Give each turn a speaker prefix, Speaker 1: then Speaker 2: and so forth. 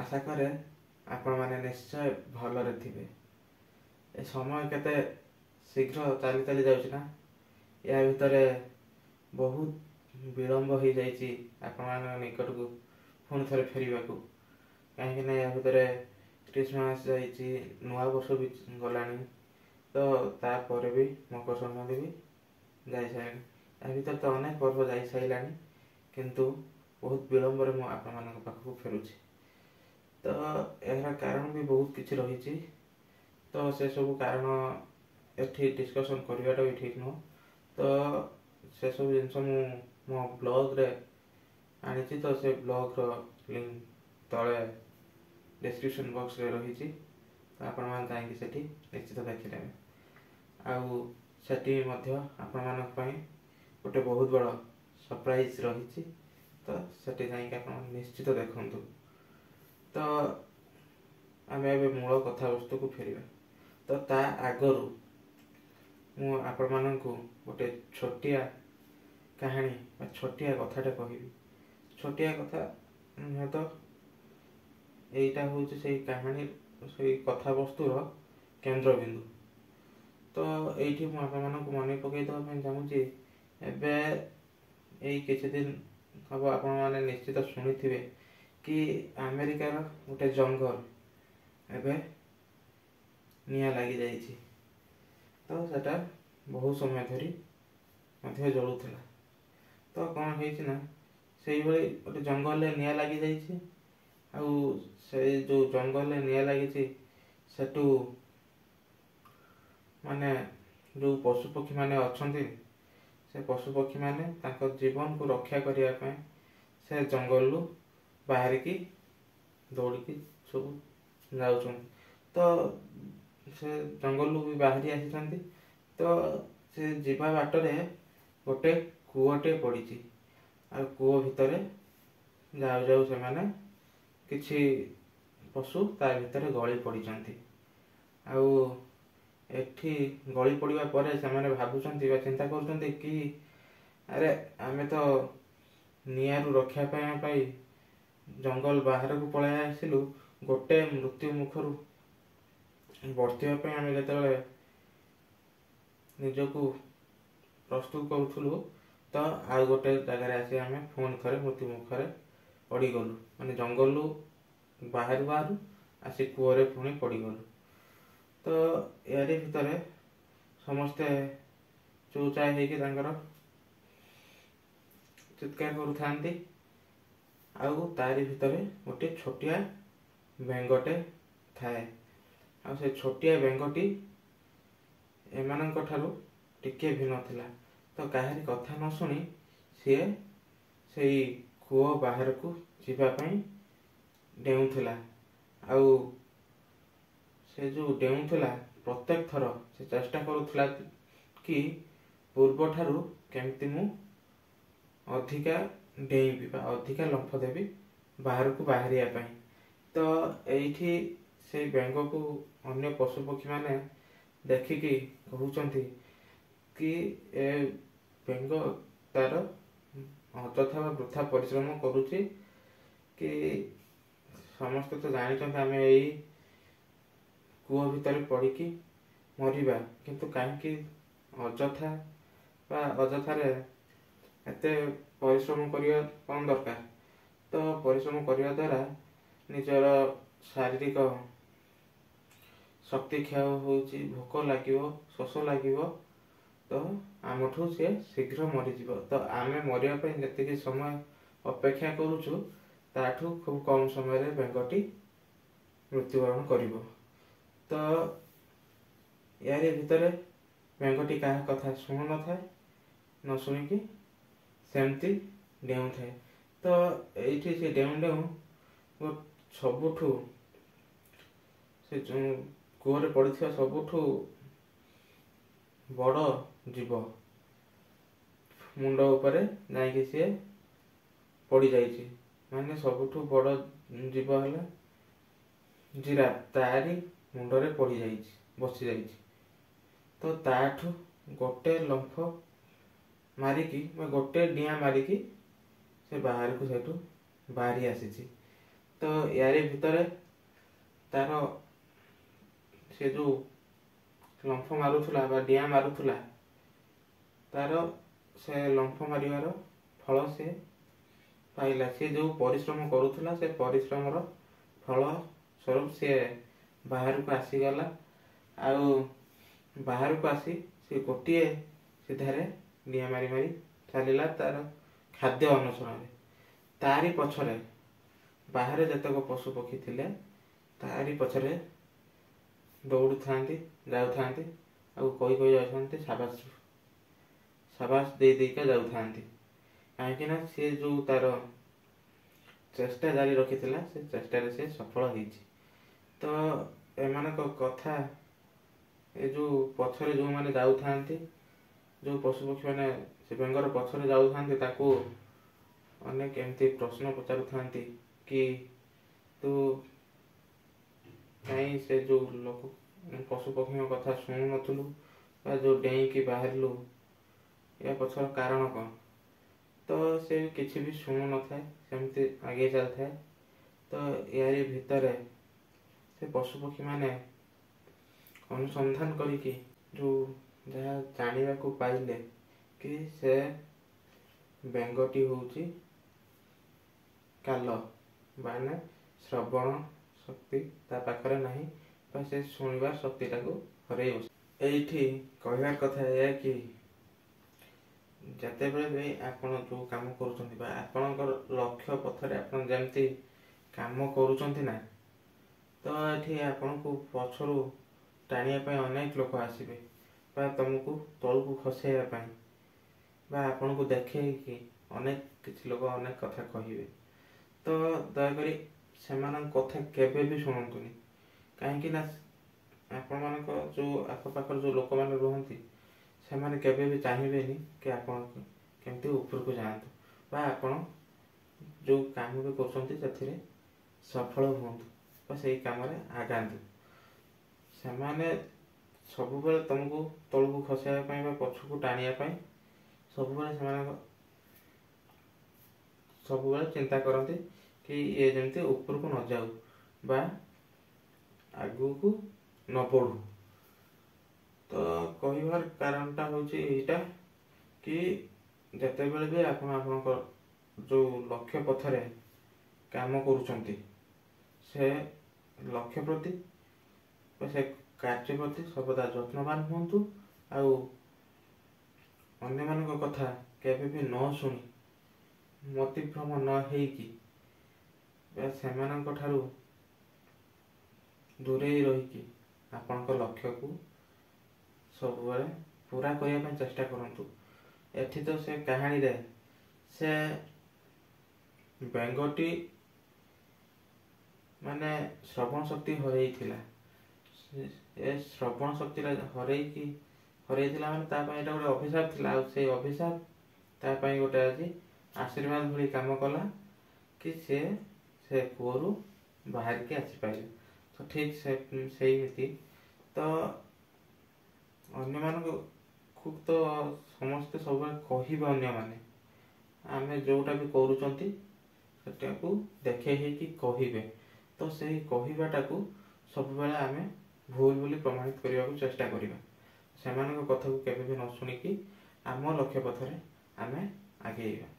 Speaker 1: आशा करे आपण माने निश्चय भलरे थिबे। ए समय केते शीघ्र चली चली जाउछि ना, या भितरे बहुत विलंब हो जाइछि आपण मान निकट को पुणी थे फेरवाक। कहीं या भितर क्रिसमस जाइछि, नुआ वर्ष भी गलानी, तो तापर भी मकर संक्रांति भी जाई सारे। या भितर तो अनेक पर्व जाई साइलानी, किंतु बहुत विलंब रे आपण मान पाखक फेरुछि। तो यार कारण भी बहुत किछि रहिछि, तो से सब कारण एठी डिस्कशन करवाटा भी ठीक नुह। तो से सब जिनस मो ब्लॉग रे आनिछि, तो से ब्लॉग रो लिंक तळे डिस्क्रिप्शन बॉक्स रे रहिछि, तो आपण मान जाइकि सेठी निश्चित देखिलेबे। आउ सेठी मध्य आपण मानक पई गोटे बहुत बड़ सरप्राइज रहिछि, तो सेठी जाइकि आपण निश्चित देखंतु। तो आम ए मूल कथा वस्तु को फेरिबा। तो ता आगरु मु आपण मानकु गोटे छोटिया कहानी बा छोटिया कथाटे कहिबी। छोटिया कथा तो एटा होउछि सेही कहानी, सेही कथा वस्तुर केंद्र बिंदु। तो एठी मु आपण मानकु मने पकई दवा ପାଇଁ चाहूछि। एबे एई किछि दिन अब आपण माने निश्चित सुनिथिबे कि अमेरिकार गोटे जंगल एबे निया लगी जाइछि। तो सेटा बहुत समय धरी मध्य जलुथिला। तो कौन होइछि ना, सेही भली गोटे जंगल ले निया लगी जाइछि। आउ से जो जंगल ले निया लागिछि सेटू माने जो पशु पक्षी माने अछंती, से पशु पक्षी माने तांको जीवन को रक्षा करिया पय से जंगल लु बाहर की दौड़ की सब जाउछन। तो से जंगल लु भी बाहरी आसिछंती। तो से जीवा बाटरे गोटे कुओटे पड़िछि। आ कुओ भितरे जाउ जाउ से माने किछि पशु ता भितरे गଳି पड़िछंती। आउ एठी गଳି पड़िबा परे से माने भाबुछंती बा चिंता करूछंती कि अरे आमे तो नियारू रक्षा पाई जंगल बाहर को पळाय आसिलु, गोटे मृत्यु मुखरु बर्तिया पे आमे जेतेबेले निजको प्रस्तुत करूथुलु, तो आ गोटे जगह आसी आमे फोन थरे मृत्यु मुखरे पड़ी गलु। माने जंगल बाहर बाहर आसी कुओरे पुणी पड़ी गलु। तो यारी भितरे समस्ते चौचाई हेकि तांकर चित्कार करूथांती। आउ तारी भितरे गोटे छोटिया बेंगटे थाए। आ से छोटिया बेंगटी एमानंक ठारू टिके भिन्न थिला। तो काहारी कथा न सुनी सीए सेई कुओ बाहर को जीवा पई डेउथिला। आउ से जो डेउथिला प्रत्येक थर से चेष्टा करूथिला कि पूर्व ठारू केमती मु अधिका डेइबी बा अधिका लंफ देबी बाहर को बाहरिया पई। तो एठी से बेंग को अन्य पशु पक्षी माने देखिकी कहउचंती कि ए बेंग तार अतथा वृथा परिश्रम करूची, कि समस्त तो जानिचंती आमे एई कुओ भितर पड़िकी मरिबा, किंतु काहेकि अजथा बा अजथारे एते परिश्रम करिया कौन दरकार। तो परिश्रम करिया द्वारा निजर शारीरिक शक्ति क्षय होउची, भोक लागिवो, शोष लागिवो, तो आमठू से शीघ्र मरीजिवो। तो आमे मरिया पई जतिके समय अपेक्षा करूछु, ताठू खूब कम समय रे बेंगटी मृत्युवरण करिवो। तो यारी भितरे बेंगटी काहा कथा सुनु न थाए, न सुनिकी सेमती डेउ थाए। तो एठी से डेउ डेउ वो सबुठू से कुओरे पड़िथिया सबुठू बड़ जीव मुंड उपरे जाइकी सी पड़ जाइछि। माने सबुठू बड़ जीव हला जिराफ, तारी मुंडरे पड़ जाइछि, बसी जाइछि। तो ताठू गोटे लंफ मारिकी गोटे डिया मारिकी से बाहर को सेठू बाहरी आसीछि। ତ ୟାରି ଭିତରେ ତାର ସେ ଯେଉଁ ଲମ୍ଫ ମାରୁଥିଲା ବା ଡିଆଁ ମାରୁଥିଲା, ତାର ସେ ଲମ୍ଫ ମାରିବାର ଫଳ ସେ ପାଇଲା। ସେ ଯେଉଁ ପରିଶ୍ରମ କରୁଥିଲା ସେ ପରିଶ୍ରମର ଫଳ ସ୍ୱରୂପ ସେ ବାହାରକୁ ଆସିଗଲା। ଆଉ ବାହାରକୁ ଆସି ସେ ଗୋଟିଏ ସିଧାରେ ଡିଆଁ ମାରି ମାରି ଚାଲିଲା ତାର ଖାଦ୍ୟ ଅନୁସରଣରେ। ତାରି ପଛରେ ବାହାରେ ଯେତେକ ପଶୁ ପକ୍ଷୀ ଥିଲେ ତାରି ପଛରେ ଦୌଡ଼ୁଥାନ୍ତି, ଯାଉଥାନ୍ତି, ଆଉ କହି କହି ଯାଉଥାନ୍ତି, ସାବାସ ଦେଇ ଦେଇକା ଯାଉଥାନ୍ତି। କାହିଁକି ନା ସେ ଯେଉଁ ତାର ଚେଷ୍ଟା ଜାରି ରଖିଥିଲା ସେ ଚେଷ୍ଟାରେ ସେ ସଫଳ ହେଇଛି। ତ ଏମାନଙ୍କ କଥା, ଏ ଯେଉଁ ପଛରେ ଯେଉଁମାନେ ଯାଉଥାନ୍ତି, ଯେଉଁ ପଶୁପକ୍ଷୀମାନେ ସେ ବେଙ୍ଗର ପଛରେ ଯାଉଥାନ୍ତି, ତାକୁ ଅନେକ ଏମିତି ପ୍ରଶ୍ନ ପଚାରୁଥାନ୍ତି କି ତୁ କାହିଁ ସେ ଯେଉଁ ଲୋକ ପଶୁପକ୍ଷୀଙ୍କ କଥା ଶୁଣୁନଥିଲୁ ବା ଯେଉଁ ଡେଇଁକି ବାହାରିଲୁ, ଏହା ପଛର କାରଣ କ'ଣ? ତ ସେ କିଛି ବି ଶୁଣୁନଥାଏ, ସେମିତି ଆଗେଇ ଚାଲିଥାଏ। ତ ଏହାରି ଭିତରେ ସେ ପଶୁପକ୍ଷୀମାନେ ଅନୁସନ୍ଧାନ କରିକି ଯେଉଁ ଯାହା ଜାଣିବାକୁ ପାଇଲେ କି ସେ ବେଙ୍ଗଟି ହେଉଛି କାଲ, ମାନେ ଶ୍ରବଣ ଶକ୍ତି ତା ପାଖରେ ନାହିଁ ବା ସେ ଶୁଣିବା ଶକ୍ତିଟାକୁ ହରେଇ ବସିଛି। ଏଇଠି କହିବାର କଥା ଏହା କି ଯେତେବେଳେ ବି ଆପଣ ଯେଉଁ କାମ କରୁଛନ୍ତି ବା ଆପଣଙ୍କର ଲକ୍ଷ୍ୟ ପଥରେ ଆପଣ ଯେମିତି କାମ କରୁଛନ୍ତି ନା, ତ ଏଠି ଆପଣଙ୍କୁ ପଛରୁ ଟାଣିବା ପାଇଁ ଅନେକ ଲୋକ ଆସିବେ ବା ତୁମକୁ ତଳକୁ ଖସାଇବା ପାଇଁ ବା ଆପଣଙ୍କୁ ଦେଖେଇକି ଅନେକ କିଛି ଲୋକ ଅନେକ କଥା କହିବେ। ତ ଦୟାକରି ସେମାନଙ୍କ କଥା କେବେ ବି ଶୁଣନ୍ତୁନି। କାହିଁକି ନା ଆପଣମାନଙ୍କ ଯେଉଁ ଆଖପାଖରେ ଯେଉଁ ଲୋକମାନେ ରୁହନ୍ତି ସେମାନେ କେବେ ବି ଚାହିଁବେନି କି ଆପଣ କେମିତି ଉପରକୁ ଯାଆନ୍ତୁ ବା ଆପଣ ଯେଉଁ କାମ ବି କରୁଛନ୍ତି ସେଥିରେ ସଫଳ ହୁଅନ୍ତୁ ବା ସେଇ କାମରେ ଆଗାନ୍ତୁ। ସେମାନେ ସବୁବେଳେ ତୁମକୁ ତଳକୁ ଖସାଇବା ପାଇଁ ବା ପଛକୁ ଟାଣିବା ପାଇଁ ସବୁବେଳେ ଚିନ୍ତା କରନ୍ତି କି ଇଏ ଯେମିତି ଉପରକୁ ନ ଯାଉ ବା ଆଗକୁ ନ ବଢ଼ୁ। ତ କହିବାର କାରଣଟା ହେଉଛି ଏଇଟା କି ଯେତେବେଳେ ବି ଆପଣ ଆପଣଙ୍କ ଯେଉଁ ଲକ୍ଷ୍ୟ ପଥରେ କାମ କରୁଛନ୍ତି ସେ ଲକ୍ଷ୍ୟ ପ୍ରତି ବା ସେ କାର୍ଯ୍ୟ ପ୍ରତି ସର୍ବଦା ଯତ୍ନବାନ ହୁଅନ୍ତୁ। ଆଉ ଅନ୍ୟମାନଙ୍କ କଥା କେବେ ବି ନ ଶୁଣି ମତିଭ୍ରମ ନ ହେଇକି ବା ସେମାନଙ୍କ ଠାରୁ ଦୂରେଇ ରହିକି ଆପଣଙ୍କ ଲକ୍ଷ୍ୟକୁ ସବୁବେଳେ ପୁରା କରିବା ପାଇଁ ଚେଷ୍ଟା କରନ୍ତୁ। ଏଠି ତ ସେ କାହାଣୀରେ ସେ ବେଙ୍ଗଟି ମାନେ ଶ୍ରବଣ ଶକ୍ତି ହରେଇଥିଲା। ଏ ଶ୍ରବଣ ଶକ୍ତିଟା ହରେଇଥିଲା ମାନେ ତା ପାଇଁ ଏଇଟା ଗୋଟେ ଅଭିଶାପ ଥିଲା। ଆଉ ସେଇ ଅଭିଶାପ ତା ପାଇଁ ଗୋଟେ ଆଜି ଆଶୀର୍ବାଦ ଭଳି କାମ କଲା କି ସେ କୂଅରୁ ବାହାରିକି ଆସିପାରିଲା। ତ ଠିକ୍ ସେଇମିତି ତ ଅନ୍ୟମାନଙ୍କୁ ତ ସମସ୍ତେ ସବୁବେଳେ କହିବେ। ଅନ୍ୟମାନେ ଆମେ ଯେଉଁଟା ବି କରୁଛନ୍ତି ସେଟାକୁ ଦେଖେଇ ହେଇକି କହିବେ। ତ ସେଇ କହିବାଟାକୁ ସବୁବେଳେ ଆମେ ଭୁଲ ବୋଲି ପ୍ରମାଣିତ କରିବାକୁ ଚେଷ୍ଟା କରିବା। ସେମାନଙ୍କ କଥାକୁ କେବେ ବି ନ ଶୁଣିକି ଆମ ଲକ୍ଷ୍ୟ ପଥରେ ଆମେ ଆଗେଇବା।